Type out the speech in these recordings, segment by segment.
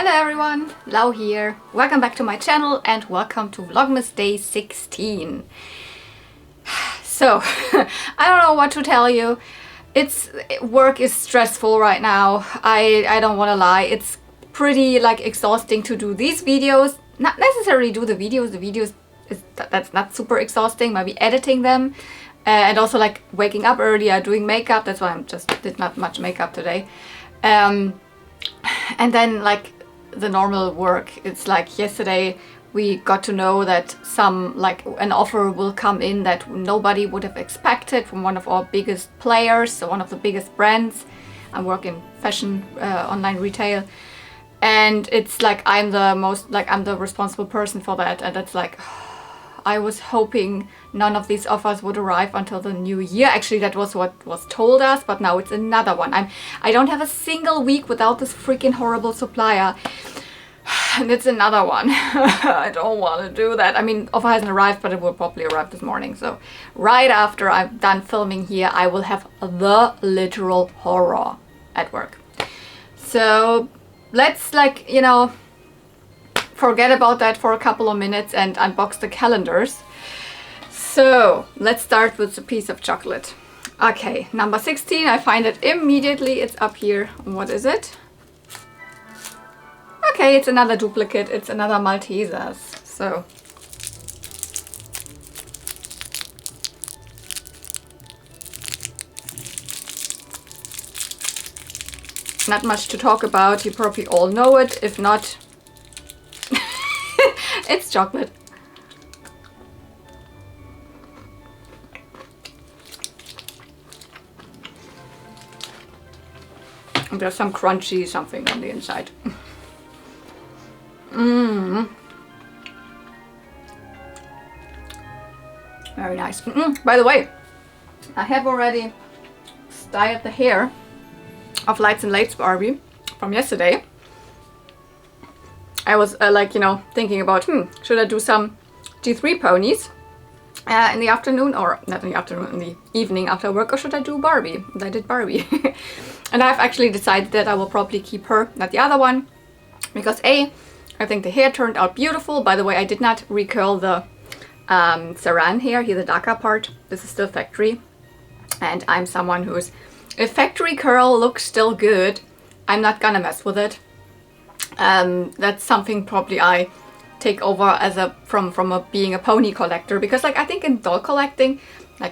Hello everyone, Lau here. Welcome back to my channel and welcome to Vlogmas Day 16. So, I don't know what to tell you. Work is stressful right now. I don't want to lie. It's pretty exhausting to do these videos. Not necessarily do the videos. That's not super exhausting. Maybe editing them. And also waking up earlier, doing makeup. That's why I just did not much makeup today. And then the normal work. It's yesterday we got to know that an offer will come in that nobody would have expected from one of our biggest players, so one of the biggest brands. I work in fashion, online retail, and it's I'm the responsible person for that, and it's I was hoping none of these offers would arrive until the new year. Actually, that was what was told us, but now it's another one. I don't have a single week without this freaking horrible supplier. And it's another one. I don't want to do that. I mean, offer hasn't arrived, but it will probably arrive this morning. So right after I'm done filming here, I will have the literal horror at work. So let's forget about that for a couple of minutes and unbox the calendars. So let's start with a piece of chocolate. Okay, number 16, I find it immediately. It's up here. What is it? Okay, it's another duplicate. It's another Maltesers. So not much to talk about. You probably all know it. If not, it's chocolate. And there's some crunchy something on the inside. Very nice. By the way, I have already styled the hair of Lights and Lates Barbie from yesterday. I was thinking about, should I do some G3 ponies in the afternoon, or not in the afternoon, in the evening after work, or should I do Barbie? And I did Barbie. And I've actually decided that I will probably keep her, not the other one, because I think the hair turned out beautiful. By the way, I did not recurl the Saran hair here, the darker part. This is still factory. And I'm someone who's, if factory curl looks still good, I'm not gonna mess with it. That's something probably I take over as from being a pony collector, because I think in doll collecting,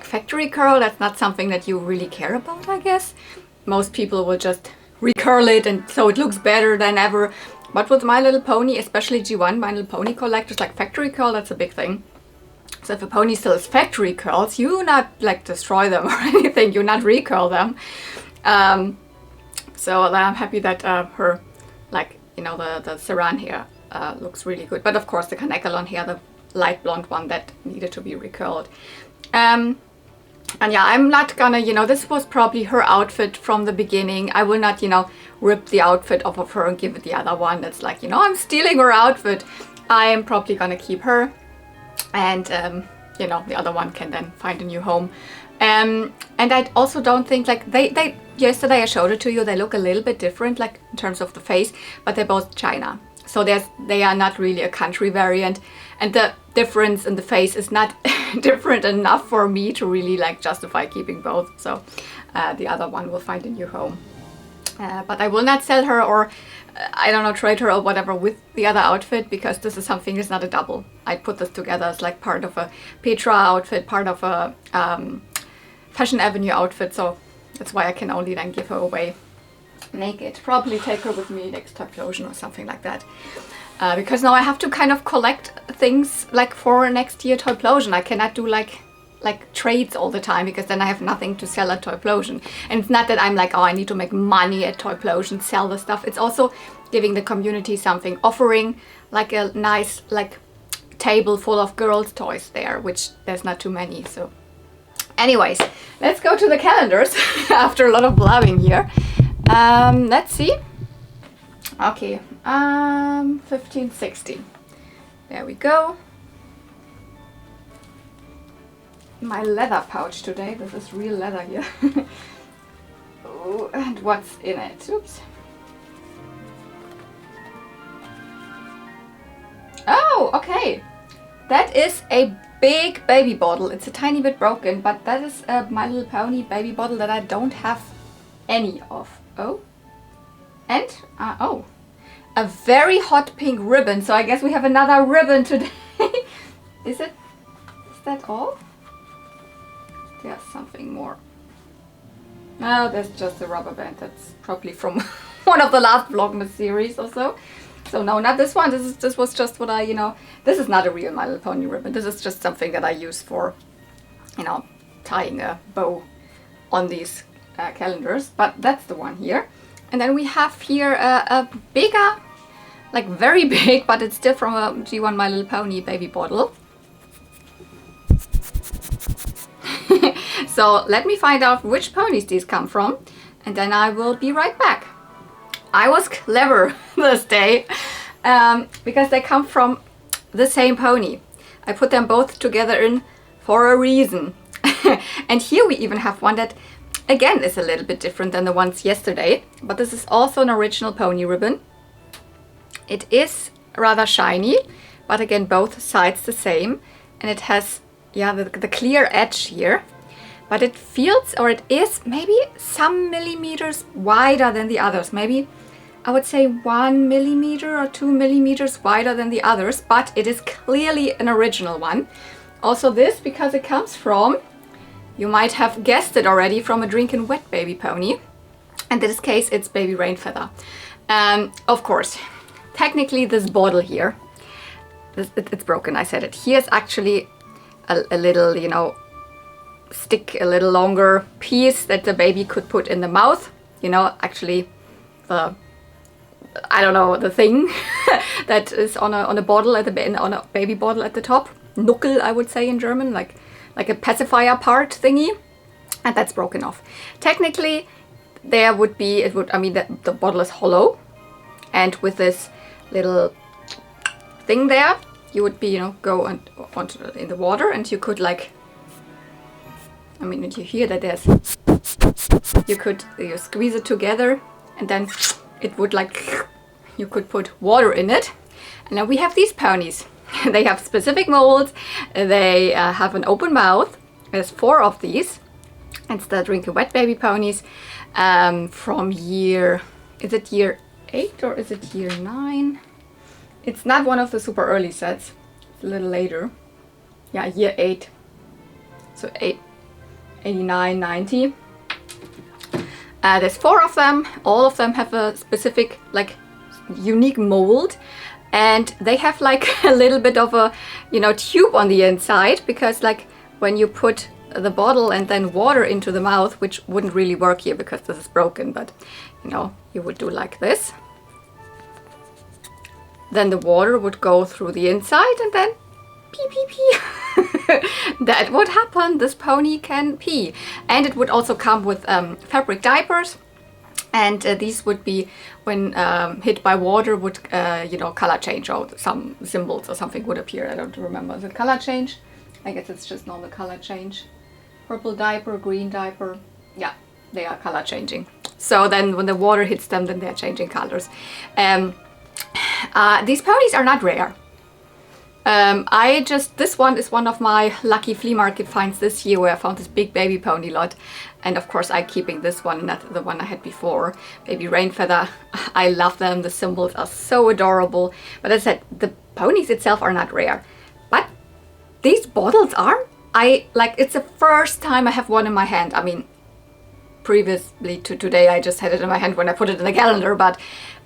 factory curl, that's not something that you really care about, I guess. Most people will just recurl it and so it looks better than ever. But with My Little Pony, especially G1, My Little Pony collectors, factory curl, that's a big thing. So if a pony still has factory curls, you not destroy them or anything, you not recurl them. So I'm happy that her, the Saran hair looks really good. But of course the Kanekalon hair, the light blonde one, that needed to be recurled. And yeah, I'm not gonna, this was probably her outfit from the beginning. I will not, rip the outfit off of her and give it the other one. It's I'm stealing her outfit. I am probably gonna keep her. And, the other one can then find a new home. And I also don't think, they yesterday I showed it to you, they look a little bit different, in terms of the face, but they're both China. So they are not really a country variant. And the difference in the face is not different enough for me to really justify keeping both. So the other one will find a new home. But I will not sell her or I don't know, trade her or whatever with the other outfit, because this is something, it's not a double. I put this together as part of a Petra outfit, part of a Fashion Avenue outfit. So that's why I can only then give her away naked. Probably take her with me next Toyplosion or something like that. Because now I have to kind of collect things for next year Toyplosion. I cannot do trades all the time, because then I have nothing to sell at Toyplosion. And it's not that I'm oh, I need to make money at Toyplosion, sell the stuff. It's also giving the community something, offering a nice table full of girls' toys there, which there's not too many. So anyways, let's go to the calendars after a lot of blabbing here. Let's see. Okay, 15, 16. There we go. My leather pouch today. This is real leather here. Oh, and what's in it? Oops. Oh, okay. That is a big baby bottle. It's a tiny bit broken, but that is a My Little Pony baby bottle that I don't have any of. Oh. And, oh. A very hot pink ribbon. So I guess we have another ribbon today. Is that all? There's something more. No, that's just a rubber band. That's probably from one of the last Vlogmas series or so. So no, not this one. This was just what I, you know, this is not a real My Little Pony ribbon. This is just something that I use for, you know, tying a bow on these calendars. But that's the one here. And then we have here a bigger, like very big, but it's still from a G1 My Little Pony baby bottle. So let me find out which ponies these come from, and then I will be right back. I was clever this day because they come from the same pony. I put them both together in for a reason. And here we even have one that again is a little bit different than the ones yesterday, but this is also an original pony ribbon. It is rather shiny, but again both sides the same, and it has, yeah, the clear edge here. But it feels, or it is maybe some millimeters wider than the others. Maybe I would say 1 millimeter or 2 millimeters wider than the others, but it is clearly an original one. Also this, because it comes from, you might have guessed it already, from a Drinkin' Wet baby pony. And in this case, it's baby Rainfeather. Of course, technically this bottle here, it's broken, I said it. Here's actually a little, you know, stick, a little longer piece that the baby could put in the mouth. You know, actually the, I don't know, the thing that is on a bottle at the, on a baby bottle at the top. Nuckel, I would say in German, like a pacifier part thingy. And that's broken off. Technically, there would be, it would, I mean, the bottle is hollow. And with this little thing there, you would be, you know, go onto in the water, and you could like, I mean, you hear that there's, you squeeze it together, and then it would like, you could put water in it. And now we have these ponies. They have specific molds. They have an open mouth. There's 4 of these. It's the Drinkin' Wet baby ponies from year, is it year 8 or is it year 9? It's not one of the super early sets. It's a little later. Yeah, year 8. So 89, 90. There's 4 of them. All of them have a specific, like, unique mold. And they have like a little bit of a, you know, tube on the inside, because like when you put the bottle and then water into the mouth, which wouldn't really work here because this is broken, but you know, you would do like this. Then the water would go through the inside, and then pee pee pee. That would happen. This pony can pee. And it would also come with fabric diapers. And these would be, when hit by water, would, you know, color change, or some symbols or something would appear. I don't remember the color change. I guess it's just normal color change. Purple diaper, green diaper. Yeah, they are color changing. So then when the water hits them, then they're changing colors. These ponies are not rare. This one is one of my lucky flea market finds this year, where I found this big baby pony lot. And of course I'm keeping this one, not the one I had before. Baby Rainfeather. I love them. The symbols are so adorable. But as I said, the ponies itself are not rare. But these bottles are. It's the first time I have one in my hand. I mean, previously to today, I just had it in my hand when I put it in the calendar, but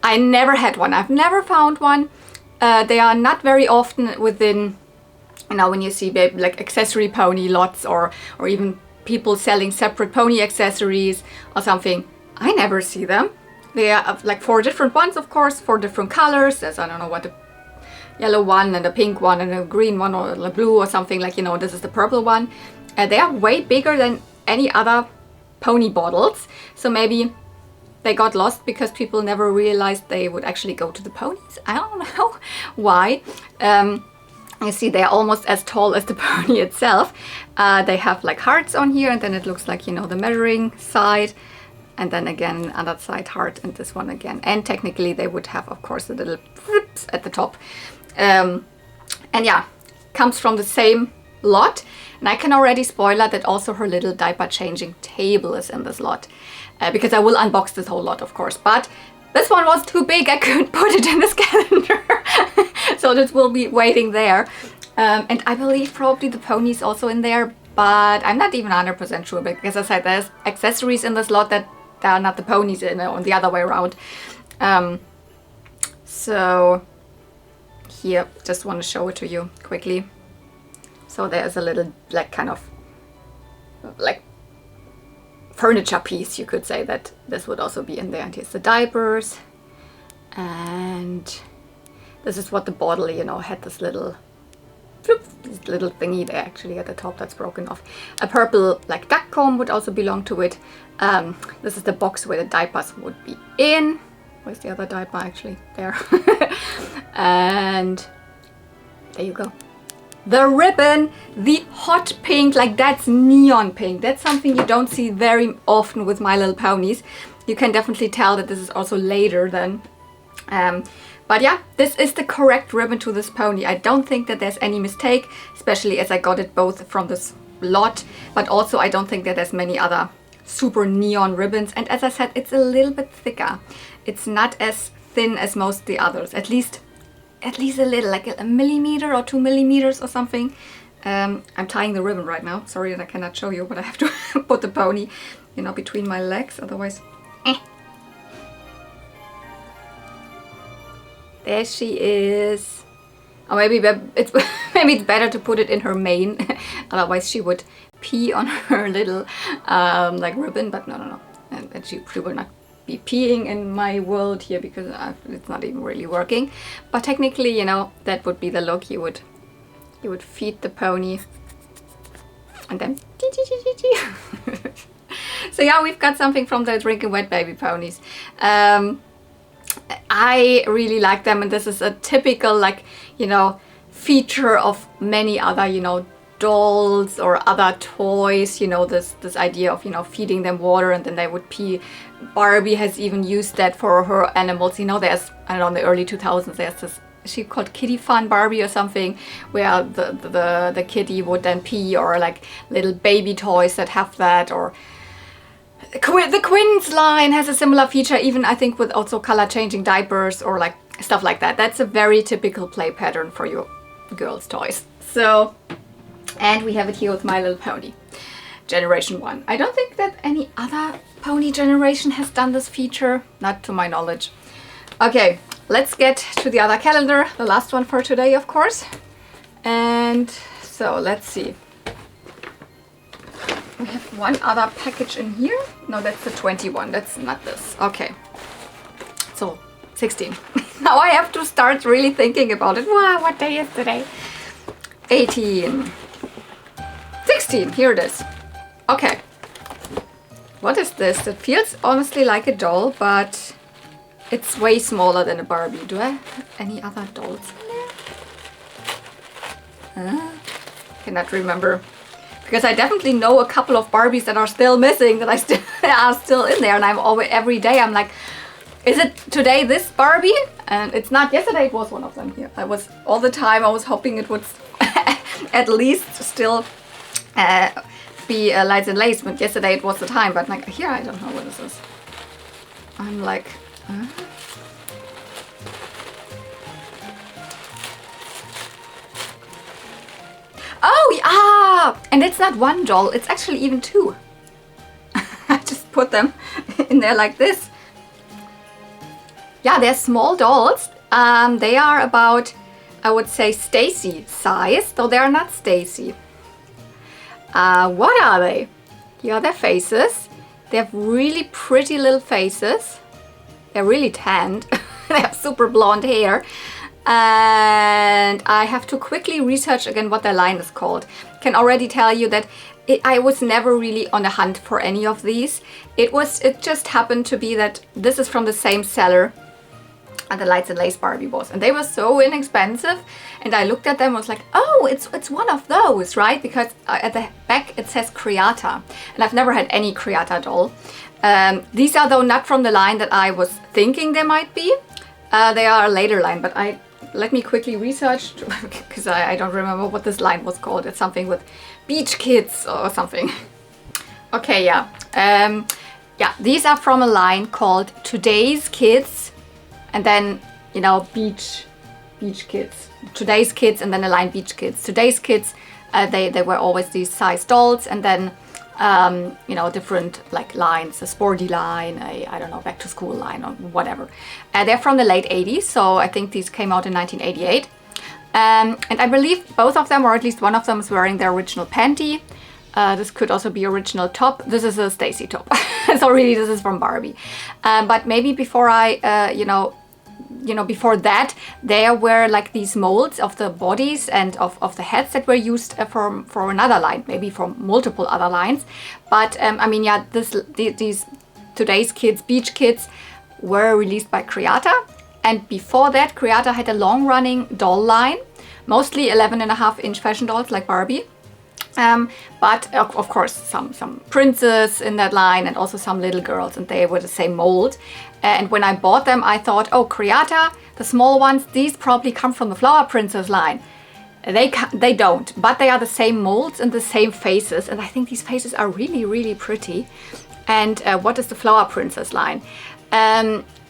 I never had one. I've never found one. They are not very often within, you know, when you see baby, like accessory pony lots, or even people selling separate pony accessories or something. I never see them. They are like 4 different ones, of course, 4 different colors. There's, I don't know what, the yellow one and a pink one and a green one, or a blue or something, like, you know, this is the purple one. They are way bigger than any other pony bottles. So maybe they got lost because people never realized they would actually go to the ponies. I don't know why. You see, they're almost as tall as the pony itself. They have like hearts on here, and then it looks like, you know, the measuring side. And then again, on that side, heart, and this one again. And technically they would have, of course, the little flips at the top. And yeah, comes from the same lot. And I can already spoiler that also her little diaper changing table is in this lot. Because I will unbox this whole lot, of course. But this one was too big, I couldn't put it in this calendar. So this will be waiting there. And I believe probably the pony's also in there, but I'm not even 100% sure, because as I said, there's accessories in this lot that are not the ponies in, or the other way around. So here, just want to show it to you quickly. So there's a little like kind of like furniture piece, you could say, that this would also be in there. And here's the diapers, and this is what the bottle, you know, had this little thingy there actually at the top that's broken off. A purple like duck comb would also belong to it. This is the box where the diapers would be in. Where's the other diaper? Actually there. And there you go. The ribbon, the hot pink, like that's neon pink. That's something you don't see very often with My Little Ponies. You can definitely tell that this is also later than but yeah, this is the correct ribbon to this pony. I don't think that there's any mistake, especially as I got it both from this lot, but also I don't think that there's many other super neon ribbons. And as I said, it's a little bit thicker. It's not as thin as most of the others, at least a little, like a millimeter or 2 millimeters or something. I'm tying the ribbon right now. Sorry that I cannot show you, but I have to put the pony, you know, between my legs, otherwise. There she is. Or maybe it's better to put it in her mane, otherwise she would pee on her little like ribbon. But no. And she will not be peeing in my world here, because it's not even really working. But technically, you know, that would be the look. You would feed the pony, and then so yeah, we've got something from the Drinking Wet Baby ponies. I really like them, and this is a typical, like, you know, feature of many other, you know, dolls or other toys, you know, this idea of, you know, feeding them water and then they would pee. Barbie has even used that for her animals. You know, there's, I don't know, in the early 2000s, there's this, she called Kitty Fun Barbie or something, where the kitty would then pee, or like little baby toys that have that, or the Quins line has a similar feature, even I think with also color changing diapers or like stuff like that. That's a very typical play pattern for your girls' toys. So, and we have it here with My Little Pony Generation 1. I don't think that any other pony generation has done this feature, not to my knowledge. Okay, let's get to the other calendar, the last one for today, of course. And so let's see. We have one other package in here. No, that's the 21. That's not this. Okay. So, 16. Now I have to start really thinking about it. Wow, what day is today? 18. 16. Here it is. Okay. What is this? It feels honestly like a doll, but it's way smaller than a Barbie. Do I have any other dolls in there? Cannot remember. Because I definitely know a couple of Barbies that are still missing, that are still in there, and I'm always, every day I'm like, is it today this Barbie? And it's not. Yesterday it was one of them here. I was all the time, I was hoping it would at least still be Lights and Lace, but yesterday it was the time. But like here, I don't know what this is. I'm like, oh, yeah! And it's not one doll, it's actually even two. I just put them in there like this. Yeah, they're small dolls. They are about, I would say, Stacy size, though they are not Stacy. What are they? Here are their faces. They have really pretty little faces. They're really tanned. They have super blonde hair. And I have to quickly research again what their line is called. Can already tell you that I was never really on a hunt for any of these. It just happened to be that this is from the same seller and the Lights and Lace Barbie was, and they were so inexpensive, and I looked at them and was like, oh, it's one of those, right? Because at the back it says Creata, and I've never had any Creata doll. These are though not from the line that I was thinking they might be. They are a later line, but I let me quickly research because I don't remember what this line was called. It's something with Beach Kids or something. Okay, yeah. Yeah, these are from a line called Today's Kids, and then, you know, Beach Kids. Today's Kids, and then a line Beach Kids. Today's Kids, they were always these size dolls, and then you know, different like lines, a sporty line, I don't know, back to school line or whatever. They're from the late 80s, so I think these came out in 1988. And I believe both of them, or at least one of them, is wearing their original panty. This could also be original top. This is a Stacy top. So really this is from Barbie. But maybe before I, you know, before that, there were like these molds of the bodies and of the heads that were used for another line, maybe for multiple other lines. But I mean, yeah, these Today's Kids, Beach Kids, were released by Creata. And before that, Creata had a long-running doll line, mostly 11.5-inch fashion dolls like Barbie. But of course some princes in that line, and also some little girls, and they were the same mold. And when I bought them, I thought, oh, Creata, the small ones, these probably come from the Flower Princess line. They don't, but they are the same molds and the same faces, and I think these faces are really, really pretty. And what is the Flower Princess line?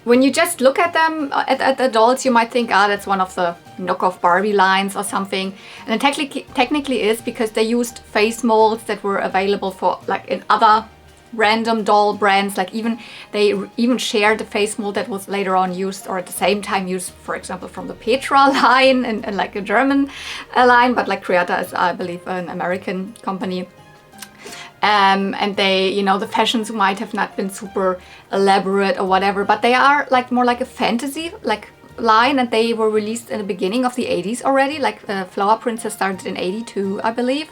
When you just look at them, at the dolls, you might think, ah, that's one of the knockoff Barbie lines or something. And it technically is, because they used face molds that were available for like in other random doll brands. Like they even shared the face mold that was later on used, or at the same time used, for example, from the Petra line and like a German line. But like Creata is, I believe, an American company. And they, you know, the fashions might have not been super elaborate or whatever, but they are like more like a fantasy like line, and they were released in the beginning of the 80s already. Like Flower Princess started in 82, I believe.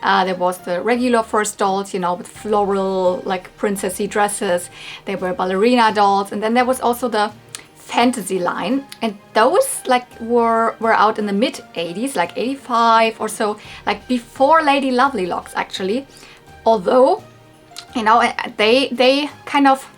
There was the regular first dolls, you know, with floral like princessy dresses. They were ballerina dolls, and then there was also the fantasy line, and those like were out in the mid 80s, like 85 or so, like before Lady Lovely Locks actually. Although, you know, they kind of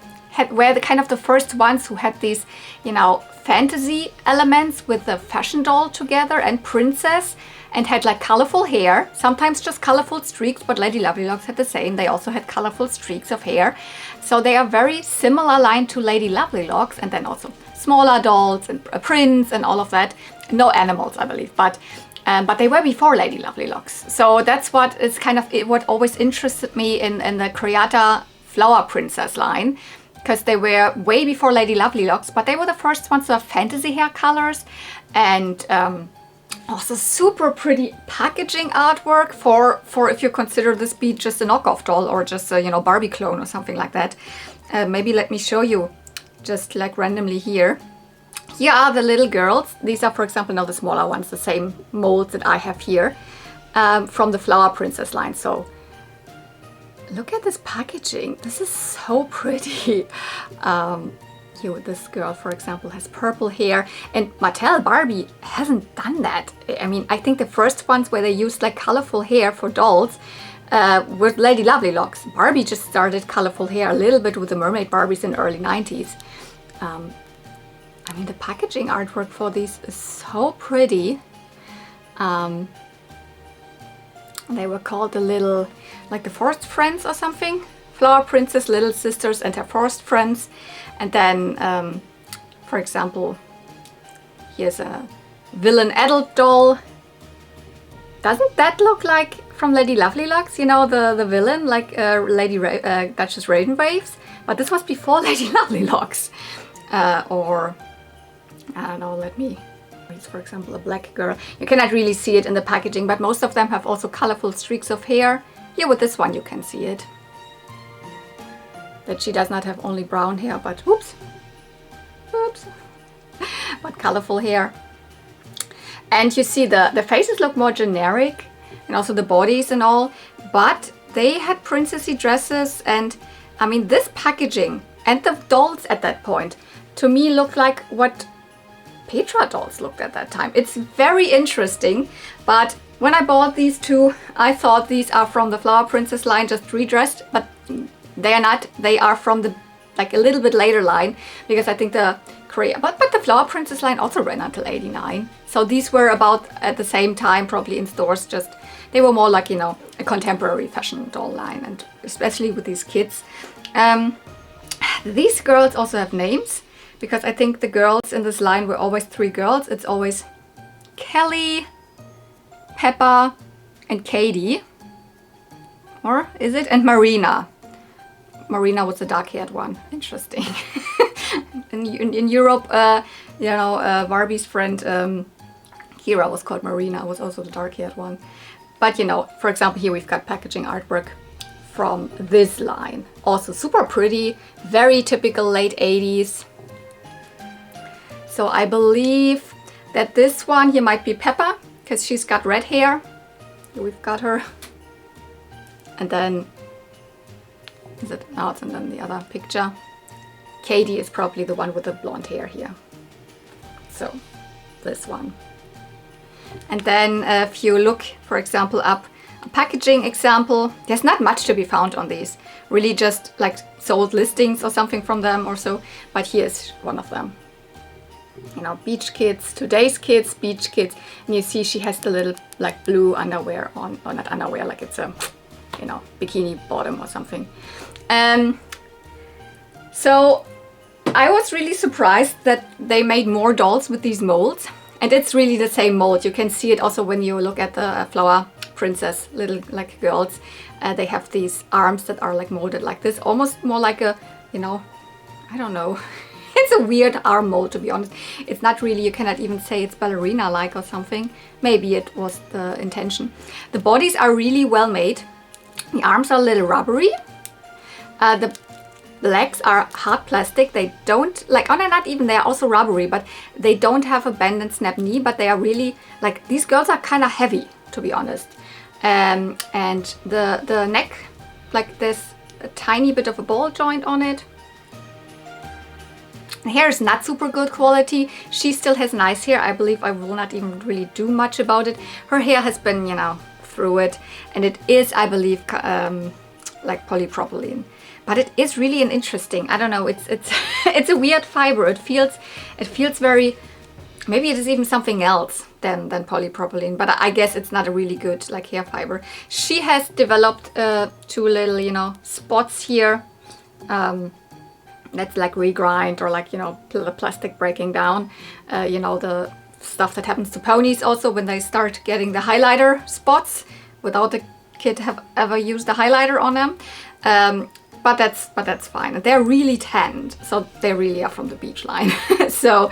were the first ones who had these, you know, fantasy elements with the fashion doll together and princess, and had like colorful hair, sometimes just colorful streaks, but Lady Lovely Locks had the same. They also had colorful streaks of hair. So they are very similar line to Lady Lovely Locks, and then also smaller dolls and a prince and all of that. No animals, I believe, but they were before Lady Lovely Locks. So that's what is kind of what always interested me in the Creata Flower Princess line, because they were way before Lady Lovely Locks, but they were the first ones to have fantasy hair colors, and also super pretty packaging artwork for if you consider this be just a knockoff doll or just a, you know, Barbie clone or something like that. Maybe let me show you just like randomly here. Here are the little girls. These are, for example, now the smaller ones, the same molds that I have here, from the Flower Princess line. So look at this packaging. This is so pretty. Here, this girl, for example, has purple hair, and Mattel Barbie hasn't done that. I mean, I think the first ones where they used like colorful hair for dolls with Lady Lovely Locks. Barbie just started colorful hair a little bit with the Mermaid Barbies in the early 90s. I mean, the packaging artwork for these is so pretty. They were called the little, like the Forest Friends or something. Flower Princess, Little Sisters and her Forest Friends. And then, for example, here's a villain adult doll. Doesn't that look like from Lady Lovely Locks? You know, the villain, like Duchess Ravenwaves? But this was before Lady Lovely Locks. Or, I don't know, let me... It's, for example, a black girl. You cannot really see it in the packaging, but most of them have also colorful streaks of hair. Here with this one you can see it. That she does not have only brown hair, but oops, but colorful hair. And you see the faces look more generic, and also the bodies and all, but they had princessy dresses, and I mean, this packaging and the dolls at that point to me look like what Petra dolls looked at that time. It's very interesting, but when I bought these two, I thought these are from the Flower Princess line, just redressed, but they are not. They are from the, like, a little bit later line, because I think the But the Flower Princess line also ran until 89. So these were about at the same time, probably in stores, just they were more like, you know, a contemporary fashion doll line, and especially with these kids. These girls also have names, because I think the girls in this line were always 3 girls. It's always Kelly, Peppa, and Katie. Or is it? And Marina. Marina was the dark-haired one. Interesting. in Europe, you know, Barbie's friend Kira was called Marina, was also the dark-haired one. But you know, for example, here we've got packaging artwork from this line. Also super pretty, very typical late 80s. So I believe that this one here might be Peppa, because she's got red hair. Here we've got her. And then, is it? No, it's in then the other picture. Katie is probably the one with the blonde hair here. So, this one. And then if you look, for example, up a packaging example, there's not much to be found on these. Really just like sold listings or something from them or so. But here's one of them. You know, beach kids, today's kids, beach kids. And you see she has the little like blue underwear on, or not underwear, like it's a, you know, bikini bottom or something. So I was really surprised that they made more dolls with these molds. And it's really the same mold. You can see it also when you look at the Flower Princess little like girls. They have these arms that are like molded like this, almost more like a, you know, I don't know. It's a weird arm mold, to be honest. It's not really, you cannot even say it's ballerina-like or something. Maybe it was the intention. The bodies are really well made. The arms are a little rubbery. The legs are hard plastic. They don't, like, oh no, not even, they are also rubbery, but they don't have a bend and snap knee, but they are really, like, these girls are kind of heavy, to be honest. And the neck, like, there's a tiny bit of a ball joint on it. The hair is not super good quality. She still has nice hair. I believe I will not even really do much about it. Her hair has been, you know, through it, and it is, I believe, like polypropylene. But it is really an interesting, I don't know, it's it's a weird fiber. It feels very, maybe it is even something else than polypropylene, but I guess it's not a really good like hair fiber. She has developed 2 little, you know, spots here. That's like regrind or like, you know, plastic breaking down. You know, the stuff that happens to ponies also when they start getting the highlighter spots without the kid have ever used the highlighter on them. But that's fine. And they're really tanned, so they really are from the beach line. So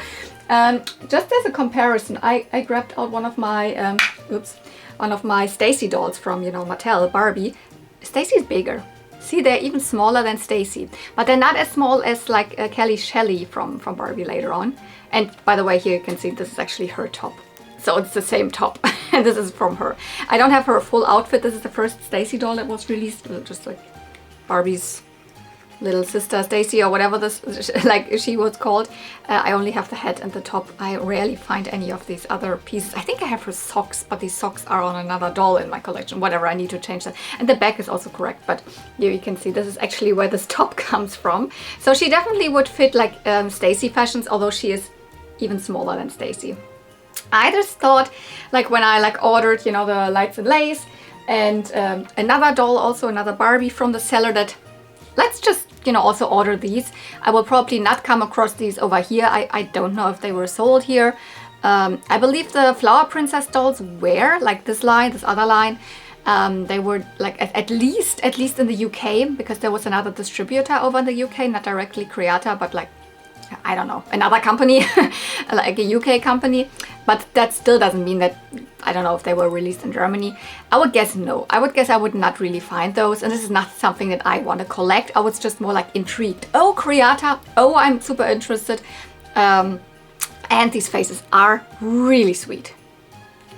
just as a comparison, I grabbed out one of my Stacy dolls from, you know, Mattel, Barbie. Stacy's bigger. See, they're even smaller than Stacy, but they're not as small as like Kelly Shelley from Barbie later on. And by the way, here you can see this is actually her top. So it's the same top, and this is from her. I don't have her full outfit. This is the first Stacy doll that was released, just like Barbie's little sister Stacy or whatever this, like she was called. I only have the head and the top. I rarely find any of these other pieces. I think I have her socks, but these socks are on another doll in my collection. Whatever, I need to change that. And the back is also correct, but here you can see this is actually where this top comes from. So she definitely would fit like Stacy fashions, although she is even smaller than Stacy. I just thought, like when I like ordered, you know, the lights and lace and another doll, also another Barbie from the seller, that let's just, you know, also order these. I will probably not come across these over here. I don't know if they were sold here. I believe the Flower Princess dolls were, like this line, this other line, they were like at least in the UK, because there was another distributor over in the UK, not directly Creata, but like, I don't know, another company, like a UK company. But that still doesn't mean that, I don't know if they were released in Germany. I would guess no. I would guess I would not really find those. And this is not something that I want to collect. I was just more like intrigued. Oh, Creata. Oh, I'm super interested. And these faces are really sweet.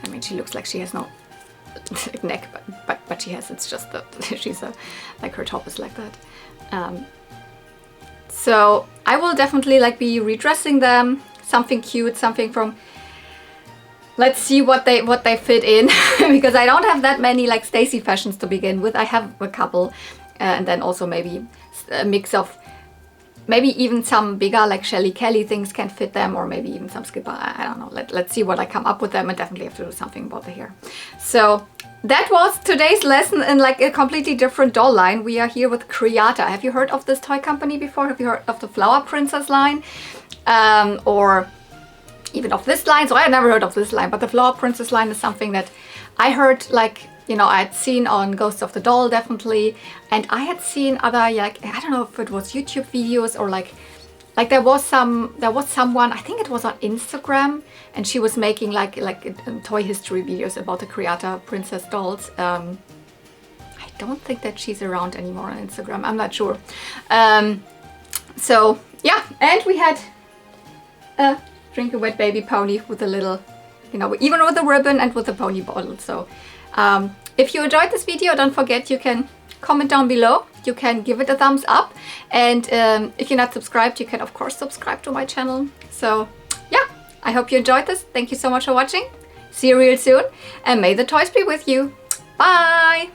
I mean, she looks like she has no neck, but she has, it's just that she's like her top is like that. So I will definitely like be redressing them. Something cute, something from, let's see what they fit in, because I don't have that many like Stacy fashions to begin with. I have a couple, and then also maybe a mix of maybe even some bigger like Shelly Kelly things can fit them, or maybe even some Skipper. I don't know. Let's see what I come up with them. I definitely have to do something about the hair. So that was today's lesson in like a completely different doll line. We are here with Creata. Have you heard of this toy company before? Have you heard of the Flower Princess line? Or even of this line? So I had never heard of this line, but the Flower Princess line is something that I heard, like, you know, I had seen on Ghost of the Doll definitely, and I had seen other, like, I don't know if it was YouTube videos or like there was someone, I think it was on Instagram, and she was making like toy history videos about the Creata princess dolls. I don't think that she's around anymore on Instagram. I'm not sure. So yeah, and we had a Drink a Wet Baby pony with a little, you know, even with a ribbon and with a pony bottle. So if you enjoyed this video, don't forget you can comment down below. You can give it a thumbs up, and if you're not subscribed, you can of course subscribe to my channel. So yeah, I hope you enjoyed this. Thank you so much for watching. See you real soon, and may the toys be with you. Bye!